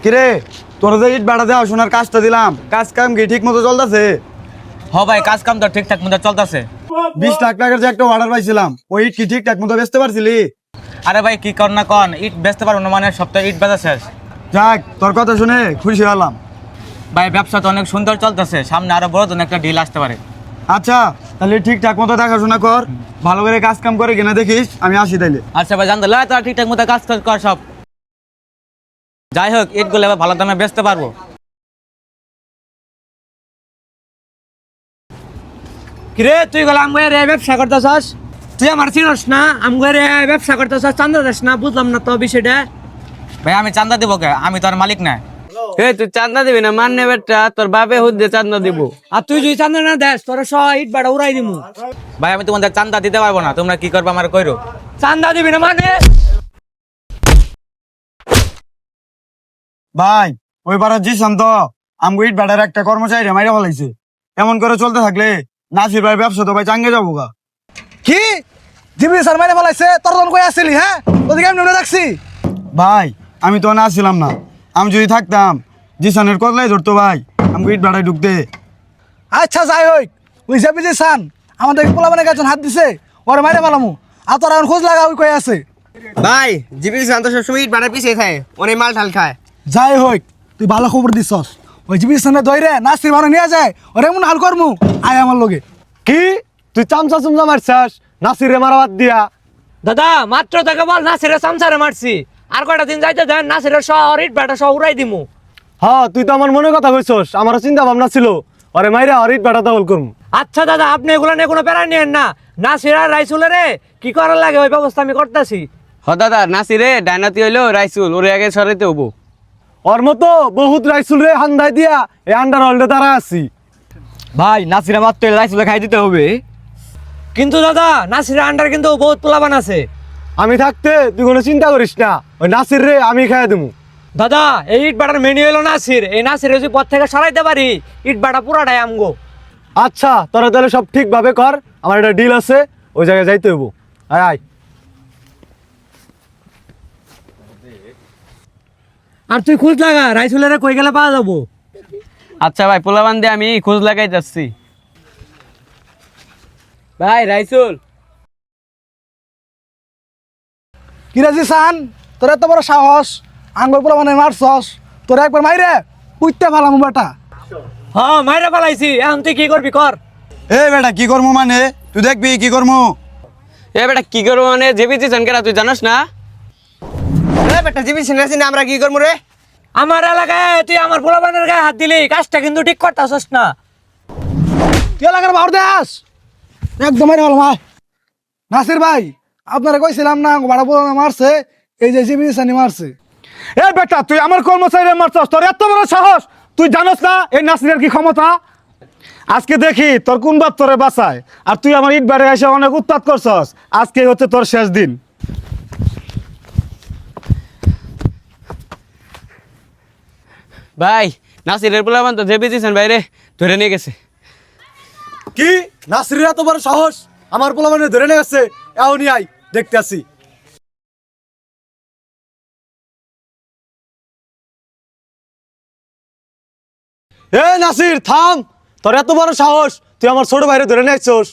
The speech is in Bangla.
কিরে তোর যে ইট ভাড়া দেওয়া শোনার কাজটা দিলাম, কাজ কাম কি ঠিক মতো চলতেছে? হ ভাই, কাজ কাম তো ঠিকঠাক মতো চলতেছে। 20 লাখ টাকার যে একটা অর্ডার পাইছিলাম, ওই ইট কি ঠিকঠাক মতো বেচতে পারছিলি? আরে ভাই কি কর না কন, ইট বেচতে পারবো না মানে সপ্তাহে ইট বেচা শেষ। যাক, তোর কথা শুনে খুশি হলাম। ভাই ব্যবসা তো অনেক সুন্দর চলতেছে, সামনে আরো বড় ধরনের একটা ডিল আসতে পারে। আচ্ছা তাহলে ঠিকঠাক মতো দেখাশোনা কর, ভালো করে কাজ কাম করে কিনা দেখিস। আমি আসি তাইলে। আচ্ছা ভাই, জানতে তারা ঠিকঠাক মতো কাজ কর সব। যাই হোক, ইটগুলো এবার ভালো দামে বেচতে পারবো। কিরে তুই গেলে আমগো ব্যবসা করতেছস? তুই আমার চিনস না? আমগো ব্যবসা করতেছস, চান্দা দিস না? বুঝলাম না তো বিষয়টা। ভাই আমি চান্দা দিব কে? আমি তো আর মালিক না। তুই চান্দা দিবি না মানে বেটা, তোর বাপে হুদ্দে চান্দা দিব। আর তুই যদি চান্দা না দেস তোর ইট বাড়া উড়াই দিমু। ভাই আমি তোমাদের চান্দা দিতে পারবো না, তোমরা কি করবো আমার কইরো। চান্দা দিবি না মানে? ভাই ওই পাড়া জিসান তো আমগো ইট ভাড়ার একটা কর্মচারী মাইরা ফেলাইছে। এমন করে চলতে থাকলে নাসির ভাই ব্যবসা তো ভাই চাঙ্গে যাবো গা। কি জিবি স্যার মাইরে ফেলাইছে? তোর তখন কই আসছিলি? হ্যাঁ, ওদিকে আমি নেমে রাখছি। ভাই আমি তো না ছিলাম না, আমি যদি থাকতাম জিসানের কতলাই ধরতো ভাই আমগো ইট ভাড়ায় ঢুকতে। আচ্ছা যাই হোক, ওই জিবি যে সান আমাদের পোলাপানের কাছে হাত দিছে, ওরে মাইরে ফেলামু। আর তোর এখন খোঁজ লাগা ওই কই আছে? ভাই জিবি শান্ত সবসময় ইট বাড়ার পিছিয়ে খায়, অনেক মাল ঢাল খায়। যাই হোক, তুই ভালো খবর দিছস। ওই জিবি সামনে ধরে নাস্তির মানুষ নিয়ে যায়, ওরে এমন হাল করমু আয় আমার লগে। কি তুই চামচা চুমচা মারছাস নাসিরে মারাবাদ দিয়া? দাদা মাত্র তোকে বল নাসিরে চামচারে মারছি, আর কয়টা দিন যাইতে দেন নাসিরের শহর ইট বাড়া সহ উড়াই দিমু। হ্যাঁ তুই তো আমার মনে কথা কইছস, আমারও চিন্তা ভাবনা ছিল আরে মাইরা হরিট বেটা দখল করুম। আচ্ছা দাদা, আপনি এগুলো নিয়ে কোনো প্যারা নিয়েন না। নাসির আর রাইসুলের কি করার লাগে ওই ব্যবস্থা আমি করতেছি। হ দাদা, নাসিরে ডাইনাতি হইলো রাইসুল, ওরে আগে সরাইতে হবো। ওর মতো বহুত রাইসুল রে হান্দাই দিয়া এই আন্ডার হল্ডে তারা আছি। ভাই নাসিরা মাত্র রাইসুলে খাই দিতে হবে। কিন্তু দাদা নাসিরের আন্ডার কিন্তু বহুত পোলাবান আছে। আমি থাকতে তুই কোনো চিন্তা করিস না, ওই নাসির রে আমি খাইয়া দেবো। দাদা এই ইট বাটার মেনু হলো নাসির, এই নাসির যদি পথ থেকে সরাইতে পারি ইট বাটা পুরাটাই আমগো। আচ্ছা তোরা তাহলে সব ঠিকভাবে কর, আমার একটা ডিল আছে, ওই জায়গায় যাইতে হইব। আয় আয়। আর তুই খোঁজ লাগা রাইসুলের কই গেলে পাওয়া যাবো। আচ্ছা ভাই, পোলাবান দিয়ে আমি খোঁজ লাগাই যাচ্ছি। ভাই রাইসুল। কিরাজি সান, তোর এত বড় সাহস, আঙ্গুর পোলাপানের মারছস, তোর একবার মাইরে পুইতে ফেলামু বেটা। হ্যাঁ মাইরা পালাইছি, এখন তুই কি করবি কর। এই বেটা কি করবো মানে? তুই দেখবি কি করবো। এ বেটা কি করবো মানে, জেবিছি সনকেরা তুই জানাস না? এ বেটা জেবিছি না, আমরা কি করবো রে? আমার এলাকায় তুই আমার পোলাপানের গায়ে হাত দিলি, কাজটা কিন্তু ঠিক করতেছস না। তুই এলাকার বাহর দেস একদম মাইরে ফেলাম। আয় নাসির ভাই, আপনারা কইছিলাম না ভাড়া পোলা মারছে, এই যে জিবি সানি মারছে। এ বেটা তুই আমার কর্মচারী মারছস, তোর এত বড় সাহস? তুই জানোস না এই নাসিরের কি ক্ষমতা? আজকে দেখি তোর কোন বাপ তোরে বাঁচায়। আর তুই আমার ইট বাড়ি এসে অনেক উৎপাত করছস, আজকে হচ্ছে তোর শেষ দিন। ভাই নাসিরের পোলাবান তো জেবিছিছেন বাইরে ধরে নিয়ে গেছে। কি নাসিরের এত বড় সাহস? আমার পোলাপানে ধরে নিয়ে গেছে, এখনই আই দেখতে আসি। এ নাসির থাম, তোর এত বড় সাহস, তুই আমার ছোট ভাইরে ধরে নিয়ে আসছস।